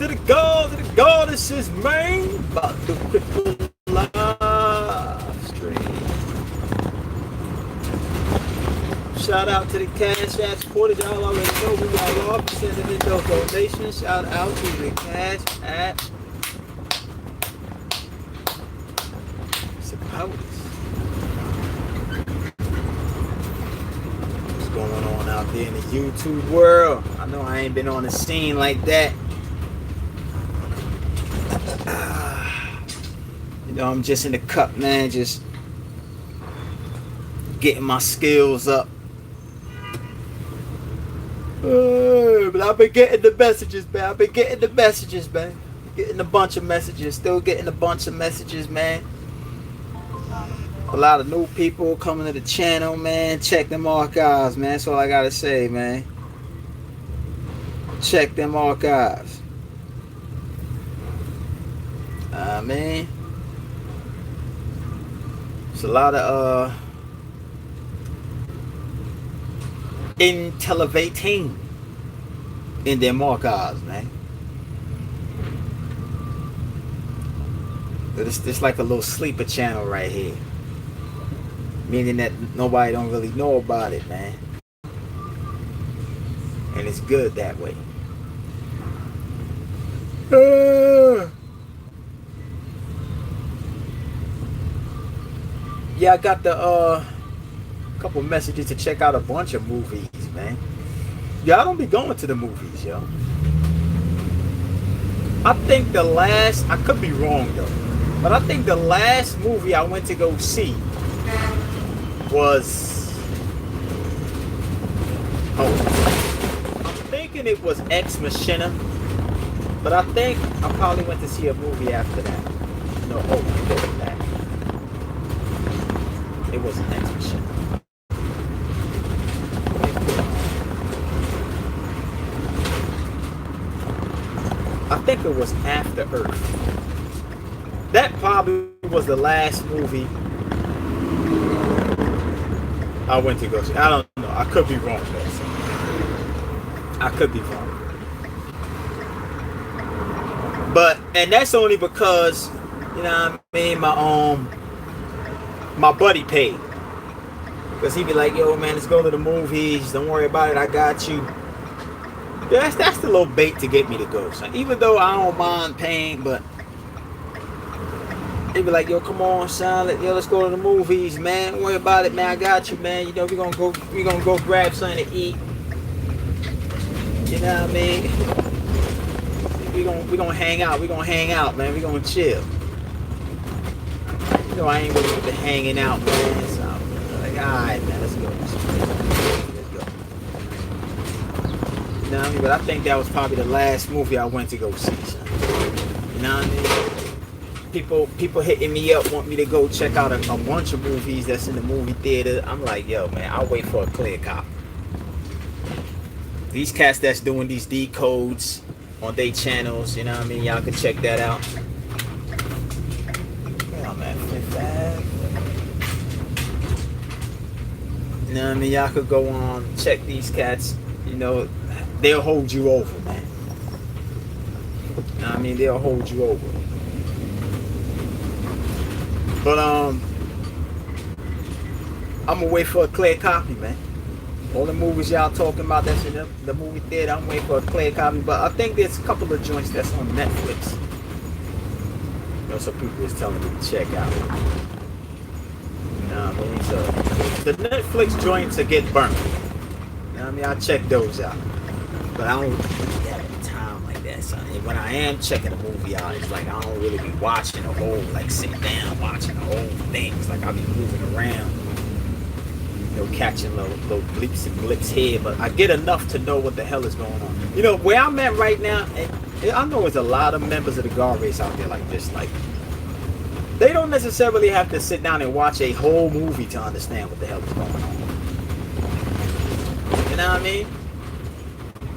to the God, to the goddesses, man. About the cripple live stream. Shout out to the Cash App supporters. Y'all already know who y'all are. Sending in those donations. Shout out to the Cash App supporters. What's going on out there in the YouTube world? I know I ain't been on the scene like that. You know, I'm just in the cup, man. Just getting my skills up. But I've been getting the messages, man. I've been getting the messages, man. Getting a bunch of messages. Still getting a bunch of messages, man. A lot of new people coming to the channel, man. Check them archives, man. That's all I gotta say, man. Check them archives. Man. It's a lot of intellivating in their archives, man. It's like a little sleeper channel right here. Meaning that nobody don't really know about it, man. And it's good that way. Yeah, I got the couple messages to check out a bunch of movies, man. Yeah, I don't be going to the movies, yo. I think the last, I could be wrong though, but I think the last movie I went to go see was, I'm thinking it was Ex Machina, but I think I probably went to see a movie after that. No, it wasn't that. It wasn't Ex Machina. I think it was After Earth. That probably was the last movie I went to go see. I don't know. I could be wrong, though. I could be wrong. But, and that's only because, you know what I mean, my buddy paid. Because he'd be like, yo, man, let's go to the movies. Don't worry about it. I got you. That's the little bait to get me to go. So even though I don't mind paying, but they be like, yo, come on, son, let's go to the movies, man. Don't worry about it, man. I got you, man. You know, we're gonna go grab something to eat. You know what I mean? We're gonna hang out. We're gonna hang out, man. We're gonna chill. You know, I ain't really with the hanging out, man. So I'm like, alright, man, let's go. You know what I mean? But I think that was probably the last movie I went to go see, son. You know what I mean? People hitting me up, want me to go check out a bunch of movies that's in the movie theater. I'm like, yo, man, I'll wait for a clear copy. These cats that's doing these decodes on their channels, you know what I mean? Y'all can check that out. Yeah, man, Fifth Ave. You know what I mean? Y'all could go on, check these cats, you know. They'll hold you over, man. You know what I mean? They'll hold you over. But I'm gonna wait for a clear copy, man. All the movies y'all talking about that's in the movie theater, I'm waiting for a clear copy. But I think there's a couple of joints that's on Netflix. You know, some people is telling me to check out. You know what I mean? So the Netflix joints will get burnt. You know what I mean? I'll check those out. But I don't really have time like that, son. And when I am checking a movie out, it's like I don't really be watching the whole, like sitting down watching the whole thing. It's like I'll be moving around, you know, catching little bleeps and blips here. But I get enough to know what the hell is going on. You know, where I'm at right now, and I know there's a lot of members of the guard race out there like this. Like, they don't necessarily have to sit down and watch a whole movie to understand what the hell is going on. You know what I mean?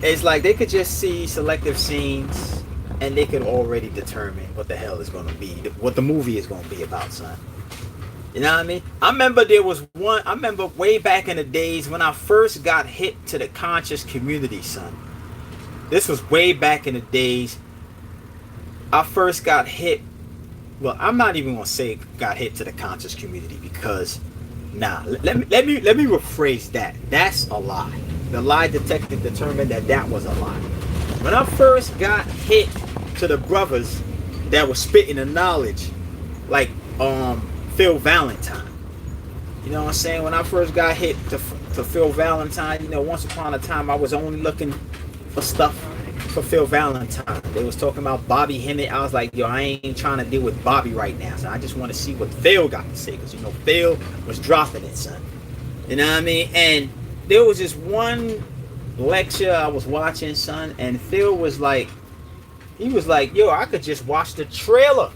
It's like they could just see selective scenes and they could already determine what the hell is going to be, what the movie is going to be about, son. You know what I mean? I remember there was one, I remember way back in the days when I first got hit to the conscious community, son. This was way back in the days. I first got hit. Well, I'm not even gonna say got hit to the conscious community because, nah. Let me rephrase that. That's a lie. The lie detector determined that that was a lie. When I first got hit to the brothers that were spitting the knowledge, like Phil Valentine. You know what I'm saying? When I first got hit to Phil Valentine, you know, once upon a time I was only looking for stuff for Phil Valentine. They was talking about Bobby Hemmett. I was like, yo, I ain't trying to deal with Bobby right now. So I just want to see what Phil got to say. Because, you know, Phil was dropping it, son. You know what I mean? And there was this one lecture I was watching, son. And Phil was like, he was like, yo, I could just watch the trailer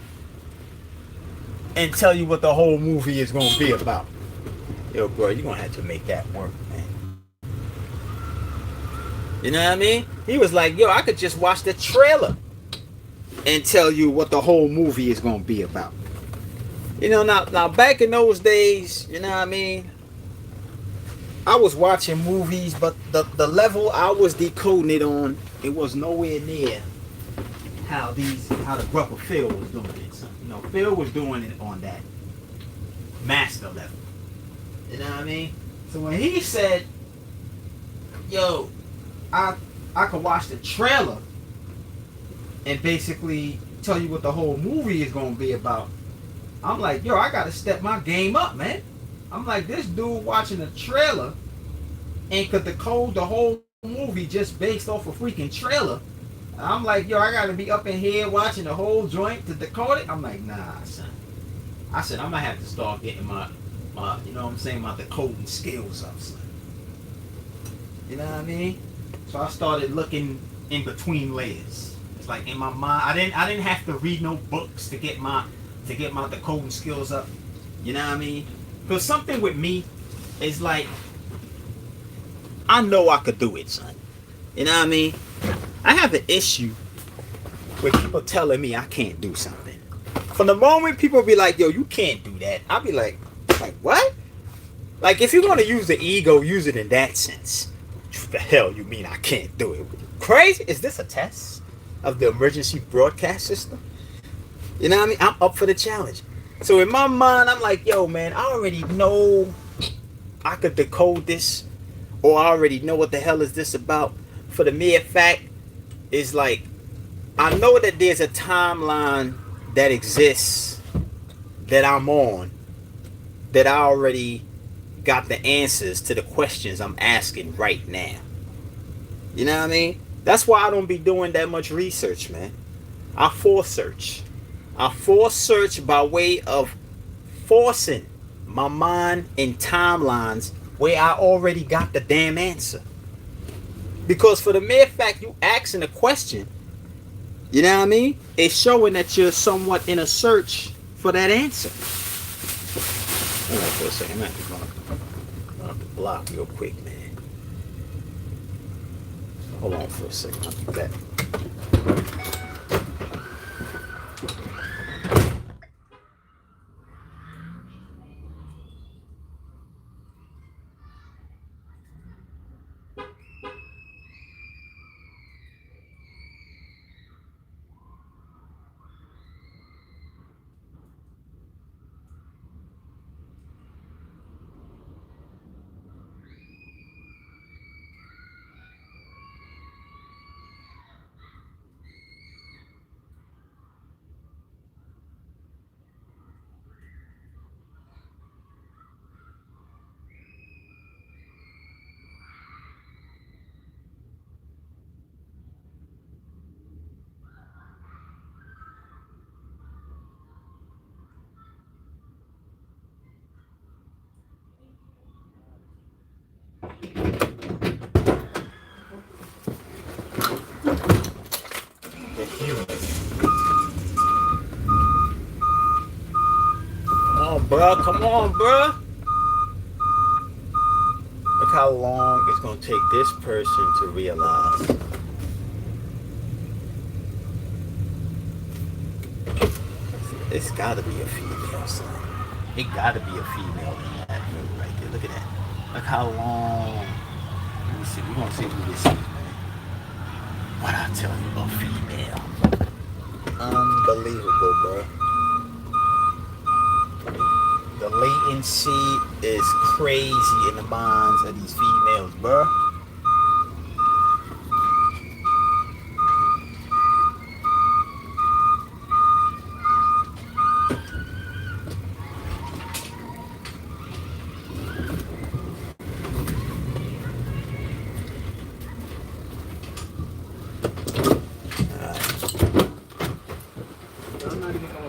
and tell you what the whole movie is going to be about. Yo, bro, you're going to have to make that work, man. You know what I mean? He was like, yo, I could just watch the trailer and tell you what the whole movie is going to be about. You know, now back in those days, you know what I mean? I was watching movies, but the level I was decoding it on, it was nowhere near how the brother Phil was doing it. So, you know, Phil was doing it on that master level. You know what I mean? So when he said, yo, I could watch the trailer and basically tell you what the whole movie is going to be about, I'm like, yo, I got to step my game up, man. I'm like, this dude watching the trailer and could decode the whole movie just based off a freaking trailer. I'm like, yo, I got to be up in here watching the whole joint to decode it. I'm like, nah, son. I said, I'm going to have to start getting my, you know what I'm saying, my decoding skills up, son. You know what I mean? So I started looking in between layers. It's like in my mind, I didn't have to read no books to get my decoding skills up. You know what I mean? Because something with me is like, I know I could do it, son. You know what I mean? I have an issue with people telling me I can't do something. From the moment people be like, yo, you can't do that, I'll be like what? Like, if you're going to use the ego, use it in that sense. What the hell you mean I can't do it? Crazy? Is this a test of the emergency broadcast system? You know what I mean? I'm up for the challenge. So in my mind, I'm like, yo, man, I already know I could decode this, or I already know what the hell is this about. For the mere fact is, like, I know that there's a timeline that exists that I'm on, that I already got the answers to the questions I'm asking right now. You know what I mean? That's why I don't be doing that much research, man. I force search. I force search by way of forcing my mind in timelines where I already got the damn answer. Because for the mere fact you asking a question, you know what I mean? It's showing that you're somewhat in a search for that answer. Hold on for a second. I'm going to have to go up the block real quick, man. Hold on for a second. I'll be back. Come on, bruh. Look how long it's going to take this person to realize. It's got to be a female, son. It got to be a female in that room right there. Look at that. Look how long. Let me see. We're going to see who this is, man. What I tell you, a female. unbelievable, bro. The latency is crazy in the minds of these females, bro. I'm not even gonna.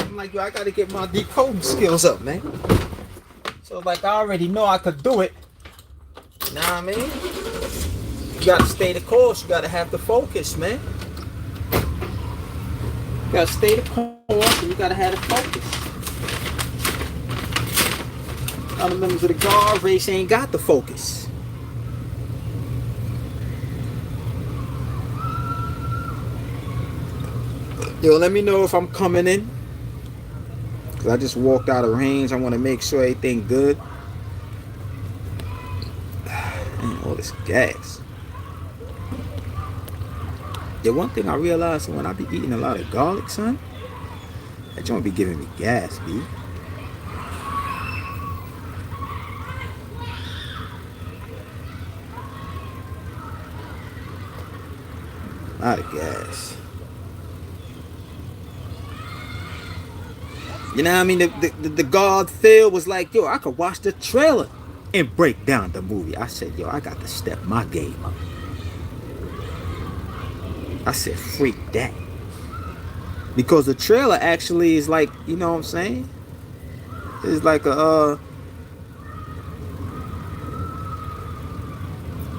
I'm like, yo, I gotta get my decoding skills up, man. So like, I already know I could do it. You know what I mean? You gotta stay the course. You gotta have the focus, man. You gotta stay the course, and you gotta have the focus. Other members of the guard race ain't got the focus. Yo, let me know if I'm coming in. Cause I just walked out of range. I want to make sure everything good. Man, all this gas. Yeah, one thing I realized when I be eating a lot of garlic, son, that joint be giving me gas, B. A lot of gas. You know what I mean? The guard Phil was like, yo, I could watch the trailer and break down the movie. I said, yo, I got to step my game up. I said, freak that. Because the trailer actually is like, you know what I'm saying? It's like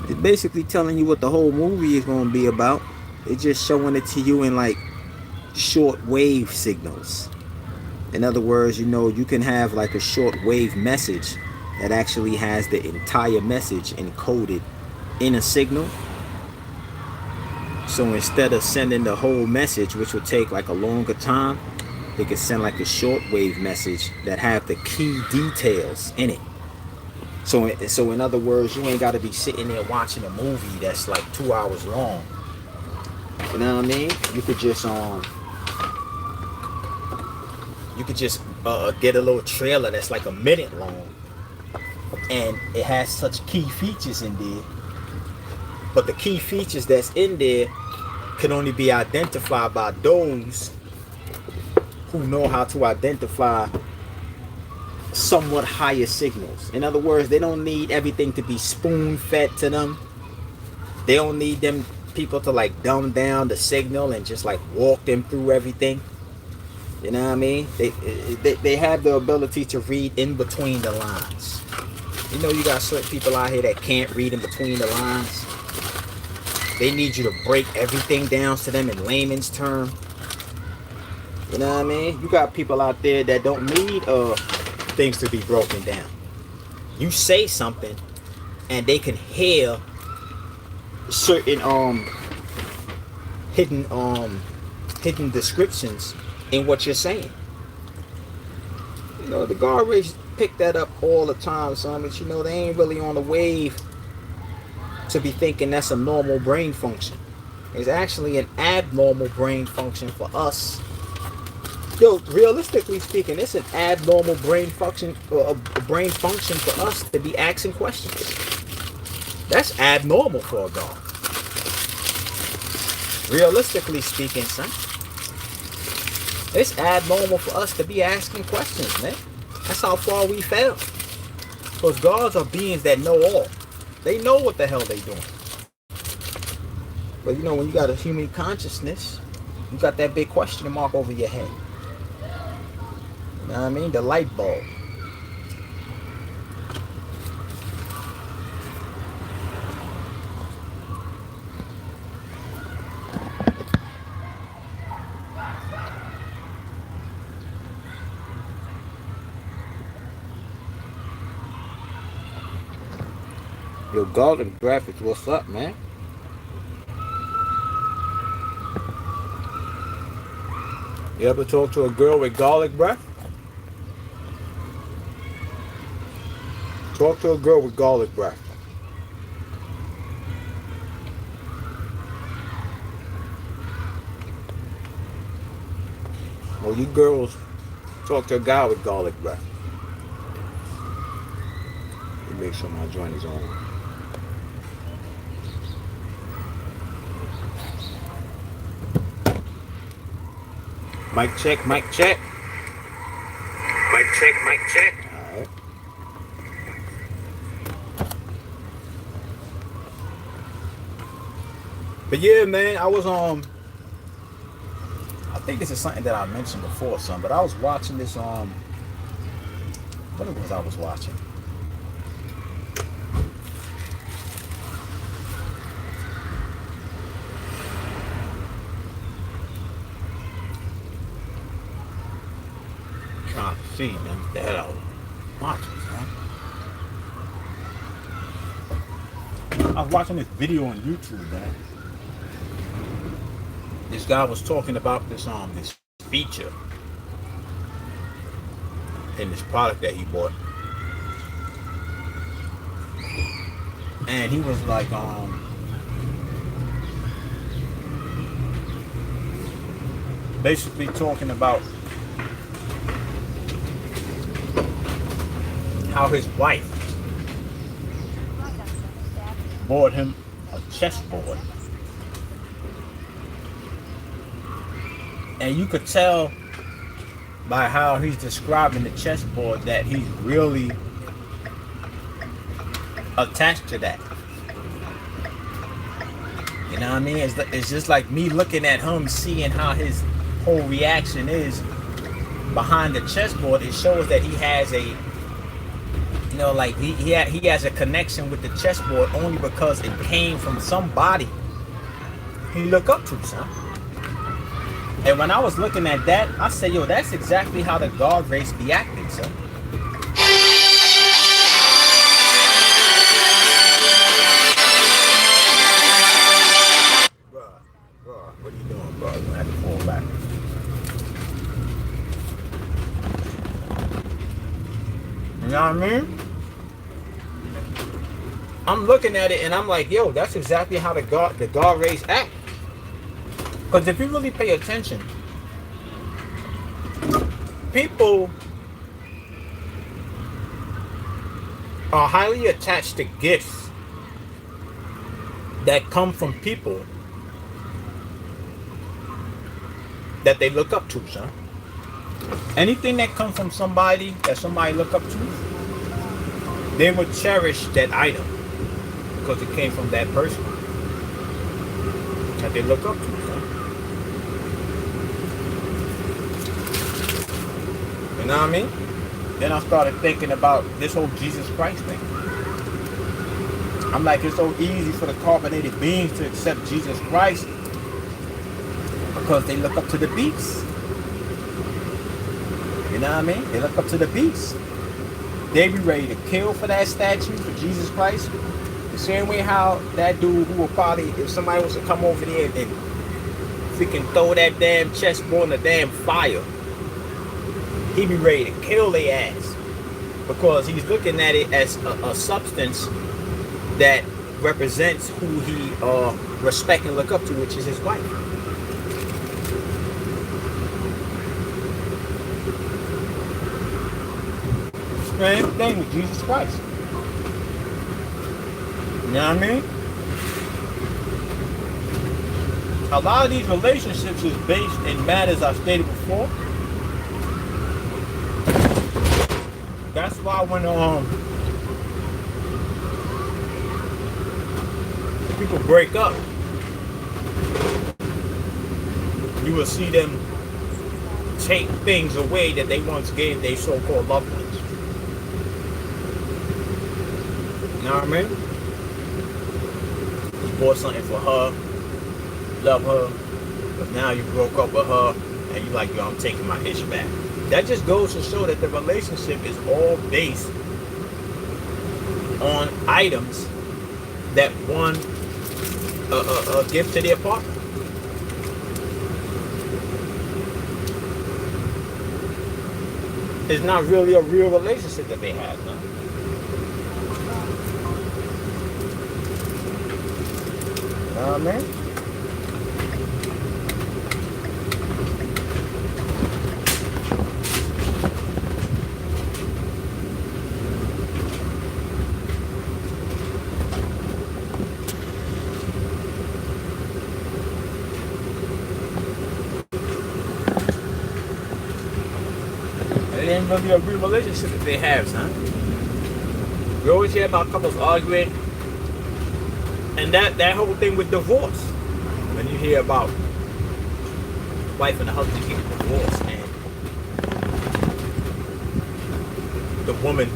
it's basically telling you what the whole movie is going to be about. It's just showing it to you in like short wave signals. In other words, you know, you can have like a short wave message that actually has the entire message encoded in a signal. So instead of sending the whole message, which would take like a longer time, they could send like a short wave message that have the key details in it. So in other words, you ain't got to be sitting there watching a movie that's like 2 hours long. You know what I mean? You could just get a little trailer that's like a minute long, and it has such key features in there. But the key features that's in there can only be identified by those who know how to identify somewhat higher signals. In other words, they don't need everything to be spoon fed to them. They don't need them people to like dumb down the signal and just like walk them through everything. You know what I mean? They have the ability to read in between the lines. You know, you got certain people out here that can't read in between the lines. They need you to break everything down to them in layman's term. You know what I mean? You got people out there that don't need things to be broken down. You say something and they can hear certain hidden descriptions in what you're saying. You know, the guard race pick that up all the time, son, but you know, they ain't really on the wave to be thinking that's a normal brain function. It's actually an abnormal brain function for us. Yo, realistically speaking, it's an abnormal brain function or a brain function for us to be asking questions. That's abnormal for a dog. Realistically speaking, son, it's abnormal for us to be asking questions, man. That's how far we fell. Because gods are beings that know all. They know what the hell they doing. But you know, when you got a human consciousness, you got that big question mark over your head. You know what I mean? The light bulb. Yo, Golden Graphics, what's up, man? You ever talk to a girl with garlic breath? Talk to a girl with garlic breath. Well, you girls talk to a guy with garlic breath. Let me make sure my joint is on. Mic check, mic check. Mic check, mic check. Alright. But yeah, man, I was I think this is something that I mentioned before, son, but I was watching this what it was I was watching? Trying to see, man, what the hell I was watching, man. I was watching this video on YouTube, man. This guy was talking about this this feature in this product that he bought, and he was like basically talking about how his wife bought him a chessboard. And you could tell by how he's describing the chessboard that he's really attached to that. You know what I mean? It's just like me looking at him, seeing how his whole reaction is behind the chessboard. It shows that he has a, you know, like he has a connection with the chessboard only because it came from somebody he look up to, son. And when I was looking at that, I said, yo, that's exactly how the guard race be acting, son. Bro, what are you doing, bro? You're gonna have to fall back. You know what I mean? I'm looking at it and I'm like, yo, that's exactly how the guard race act. Because if you really pay attention, people are highly attached to gifts that come from people that they look up to, son. Anything that comes from somebody that somebody look up to, they would cherish that item because it came from that person that they look up to. You know what I mean? Then I started thinking about this whole Jesus Christ thing. I'm like, it's so easy for the carbonated beings to accept Jesus Christ because they look up to the beast. You know what I mean? They look up to the beast. They be ready to kill for that statue, for Jesus Christ. The same way how that dude who will probably, if somebody was to come over there and freaking throw that damn chessboard in the damn fire, he be ready to kill their ass because he's looking at it as a substance that represents who he respect and look up to, which is his wife. Same thing with Jesus Christ. You know what I mean? A lot of these relationships is based in matters I've stated before. That's why when people break up, you will see them take things away that they once gave their so-called loved ones. You know what I mean? You bought something for her, love her, but now you broke up with her and you like, yo, I'm taking my ish back. That just goes to show that the relationship is all based on items that one gives to their partner. It's not really a real relationship that they have, no? You know what I mean? It ain't really a real relationship that they have, son. We always hear about couples arguing, and that whole thing with divorce. When you hear about wife and the husband getting divorced, and the woman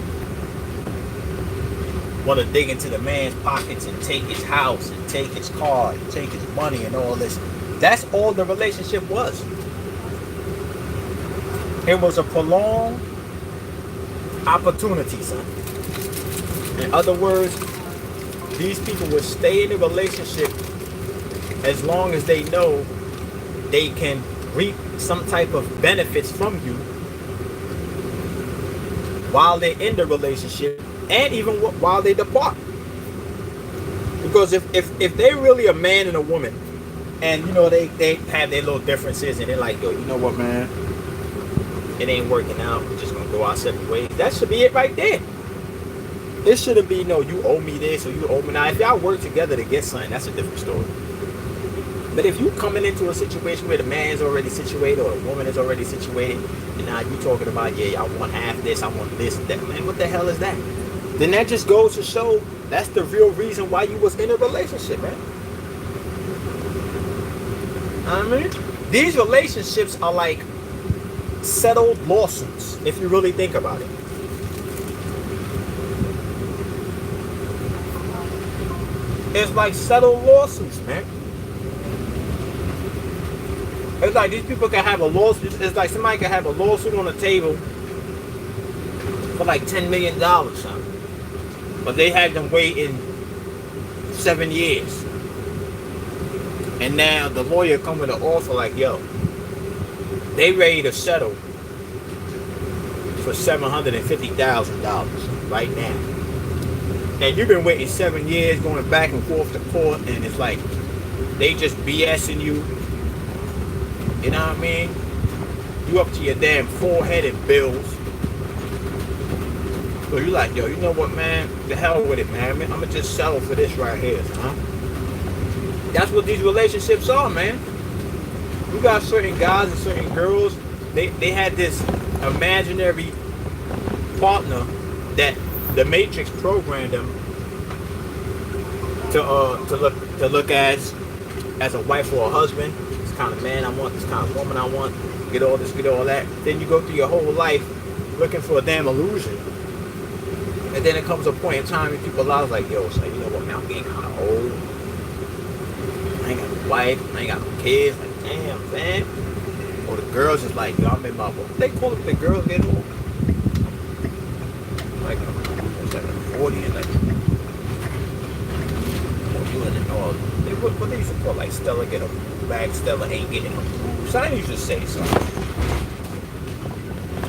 want to dig into the man's pockets and take his house and take his car and take his money and all this. That's all the relationship was. It was a prolonged opportunity, son. In other words, these people will stay in a relationship as long as they know they can reap some type of benefits from you while they're in the relationship and even while they depart. Because if they're really a man and a woman and, you know, they have their little differences and they're like, yo, you know what, man? It ain't working out. We're just going to go our separate ways. That should be it right there. It shouldn't be, no, you owe me this or you owe me that. If y'all work together to get something, that's a different story. But if you coming into a situation where the man is already situated or the woman is already situated, and now you talking about, yeah, I want half this, I want this, that, man, what the hell is that? Then that just goes to show that's the real reason why you was in a relationship, man. I mean, these relationships are like settled lawsuits, if you really think about it. It's like settled lawsuits, man. It's like these people can have a lawsuit. It's like somebody can have a lawsuit on the table for like $10 million, son. But they had them waiting 7 years. And now the lawyer come with an offer like, yo, they ready to settle for $750,000 right now. And you've been waiting 7 years, going back and forth to court, and it's like they just BSing you. You know what I mean? You up to your damn forehead in bills. So you like, yo, you know what, man? The hell with it, man. I'm gonna just settle for this right here, huh? That's what these relationships are, man. You got certain guys and certain girls they had this imaginary partner that the Matrix programmed them to look as a wife or a husband. This kind of man I want, this kind of woman I want, get all this, get all that. Then you go through your whole life looking for a damn illusion. And then it comes a point in time when people realize like, yo, so you know what, man, I'm getting kind of old. I ain't got no wife, I ain't got no kids. Like, damn, man. Or the girls is like, yo, I'm in my, what they call it, the girls get old? Like, it's like 40 and like, what they used to call like Stella get a bag, Stella ain't getting a boob. So I used to say something.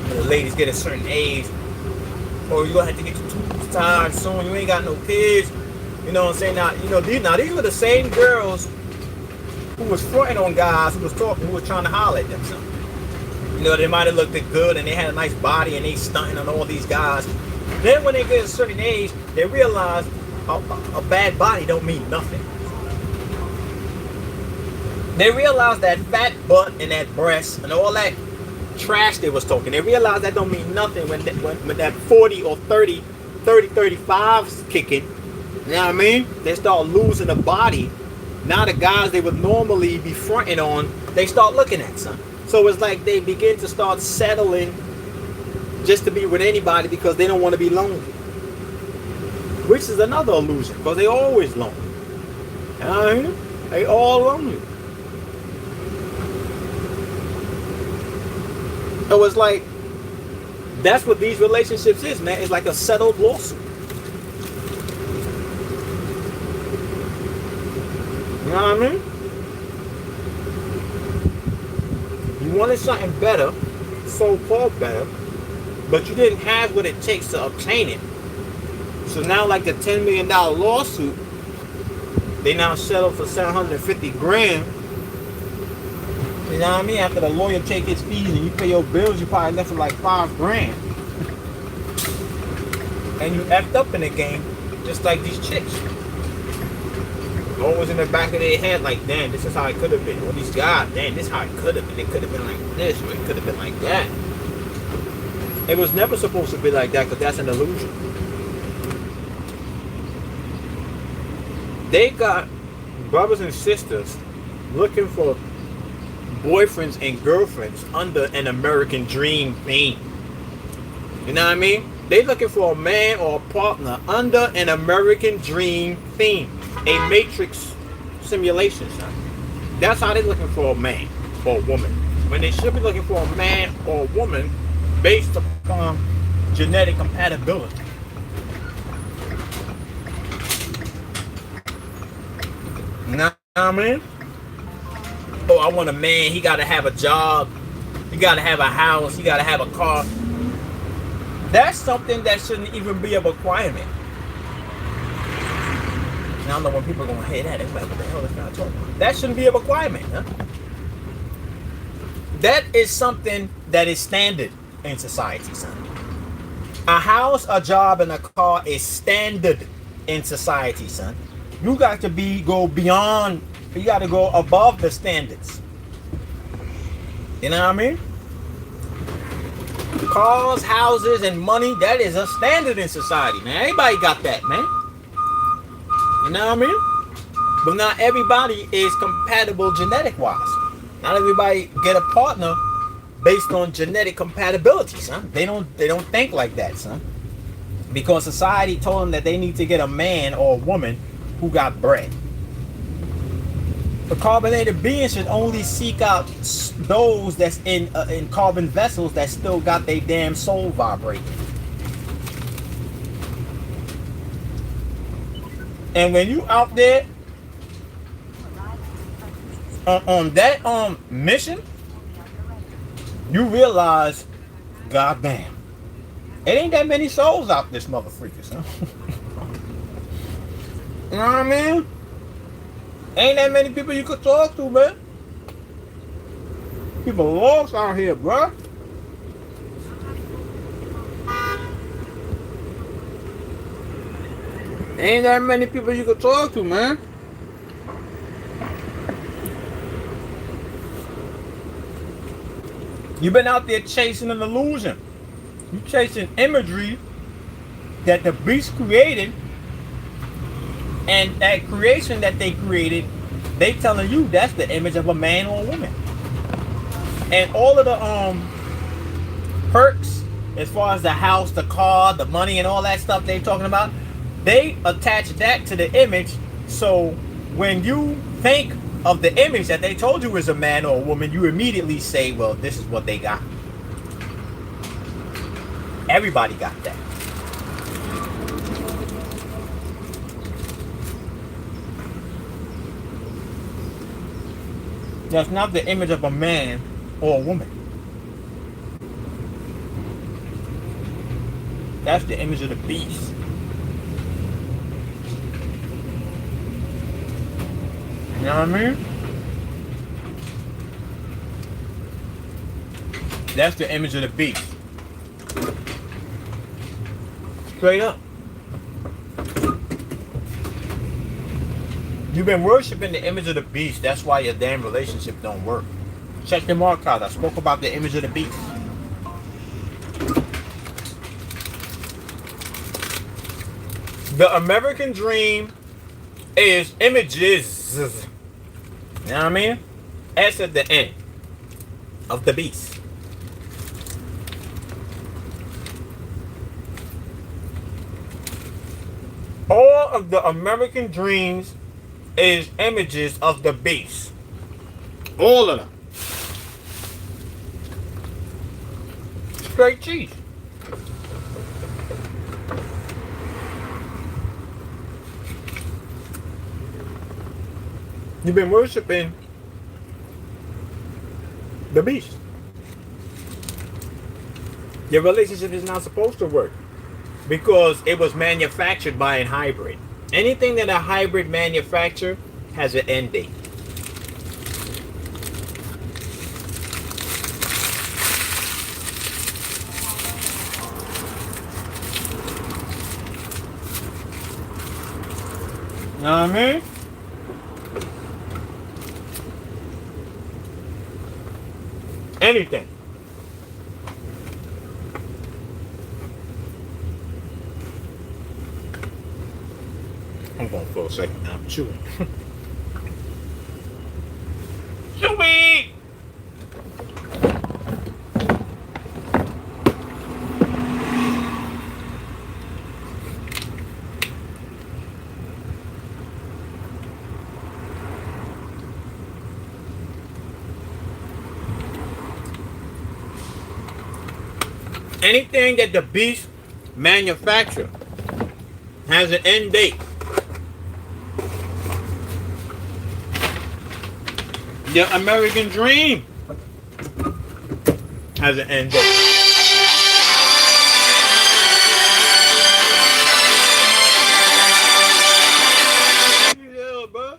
When the ladies get a certain age, or you gonna have to get your tubes tied soon, you ain't got no kids. You know what I'm saying? Now, you know, these were the same girls who was fronting on guys who was trying to holler at them something. You know, they might have looked good and they had a nice body and they stunting on all these guys. Then when they get a certain age, they realize a bad body don't mean nothing. They realized that fat butt and that breast and all that trash they was talking, they realized that don't mean nothing when that 40 or 35's kicking. You know what I mean? They start losing the body. Now the guys they would normally be fronting on, they start looking at something. So it's like they begin to start settling just to be with anybody because they don't want to be lonely. Which is another illusion, because they always lonely. You know what I mean? They all lonely. So it's like, that's what these relationships is, man. It's like a settled lawsuit. You know what I mean? You wanted something better, so-called better, but you didn't have what it takes to obtain it. So now, like the $10 million lawsuit, they now settle for $750,000. You know what I mean? After the lawyer take his fees and you pay your bills, you probably left with like $5,000. And you effed up in the game, just like these chicks. Always in the back of their head, like, damn, this is how it could have been. Or these guys, damn, this is how it could have been. It could have been like this, or it could have been like that. It was never supposed to be like that, because that's an illusion. They got brothers and sisters looking for boyfriends and girlfriends under an American dream theme. You know what I mean? They looking for a man or a partner under an American dream theme. A matrix simulation, son. That's how they're looking for a man or a woman. When they should be looking for a man or a woman based upon genetic compatibility. You know what I mean? Oh, I want a man, he gotta have a job, he gotta have a house, he gotta have a car. That's something that shouldn't even be a requirement. I don't know when people are gonna hear that. They're like, what the hell is God talking about? That shouldn't be a requirement, huh? That is something that is standard in society, son. A house, a job, and a car is standard in society, son. You got to go beyond. You got to go above the standards. You know what I mean? Cars, houses, and money, that is a standard in society, man. Everybody got that, man. You know what I mean? But not everybody is compatible genetic-wise. Not everybody get a partner based on genetic compatibility, son. They don't think like that, son. Because society told them that they need to get a man or a woman who got bread. The carbonated beings should only seek out those that's in carbon vessels that still got their damn soul vibrating. And when you out there on that mission, you realize, goddamn, it ain't that many souls out this motherfucker, huh? You know what I mean? Ain't that many people you could talk to, man. People lost out here, bruh. Ain't that many people you could talk to, man. You've been out there chasing an illusion. You're chasing imagery that the beast created, and that creation that they created, they telling you that's the image of a man or a woman. And all of the perks, as far as the house, the car, the money, and all that stuff they talking about, they attach that to the image. So when you think of the image that they told you is a man or a woman, you immediately say, well, this is what they got. Everybody got that. That's not the image of a man or a woman. That's the image of the beast. You know what I mean? That's the image of the beast. Straight up. You've been worshiping the image of the beast. That's why your damn relationship don't work. Check the archives. I spoke about the image of the beast. The American dream is images. You know what I mean? S at the end of the beast. All of the American dreams is images of the beast. All of them. Straight cheese. You've been worshiping the beast. Your relationship is not supposed to work because it was manufactured by a hybrid. Anything that a hybrid manufacture has an end date. You know what I mean? Anything. I'm going for a second now. I'm chewing. Chewy! Anything that the beast manufacture has an end date. The American dream has an end date. Yeah, bro.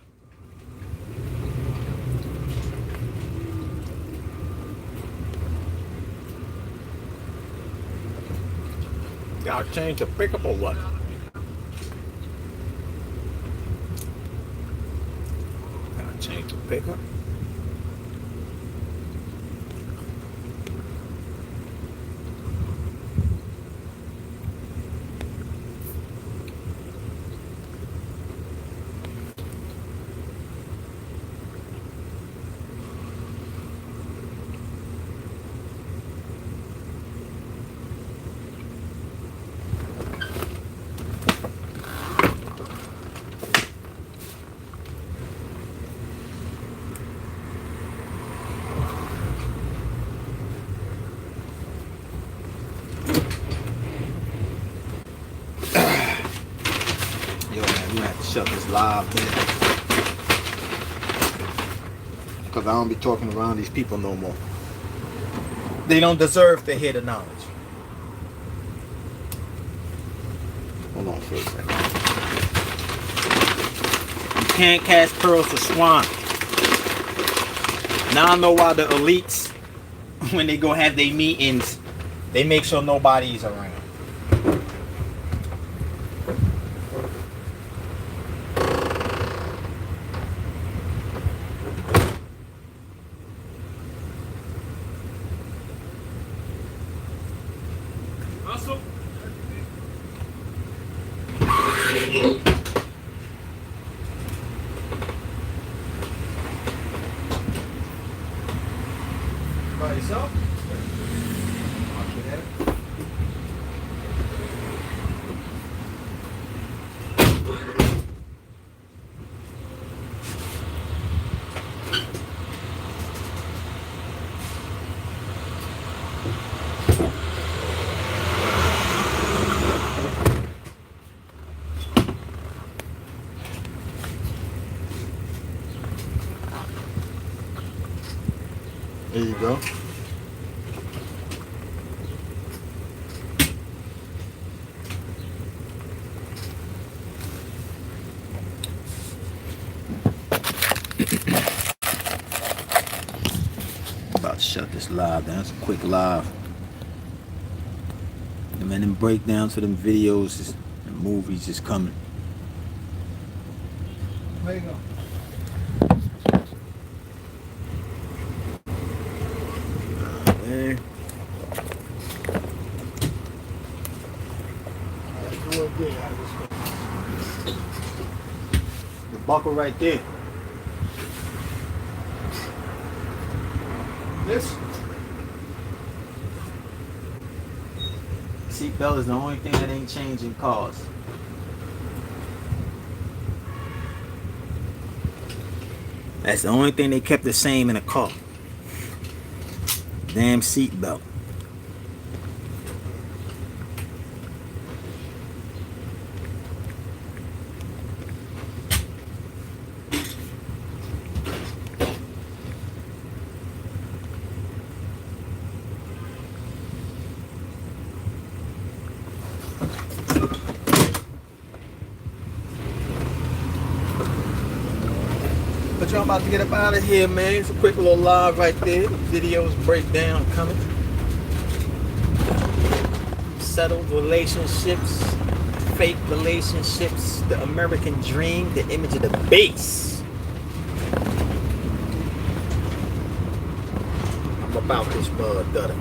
Y'all change the pickup or what? Gotta change the pickup. Shut this live down because I don't be talking around these people no more. They don't deserve to hear the knowledge. Hold on for a second. You can't cast pearls to swine. Now I know why the elites, when they go have their meetings, they make sure nobody's around. By yourself? There you go. About to shut this live down. It's a quick live. And then them breakdowns for them videos and movies is coming. There you go. The buckle right there. This seatbelt is the only thing that ain't changing cars. That's the only thing they kept the same in a car. Damn seatbelt. But y'all about to get up out of here, man. It's a quick little live right there. Videos breakdown coming. Settled relationships, fake relationships, the American dream, the image of the base. I'm about this mud gutter.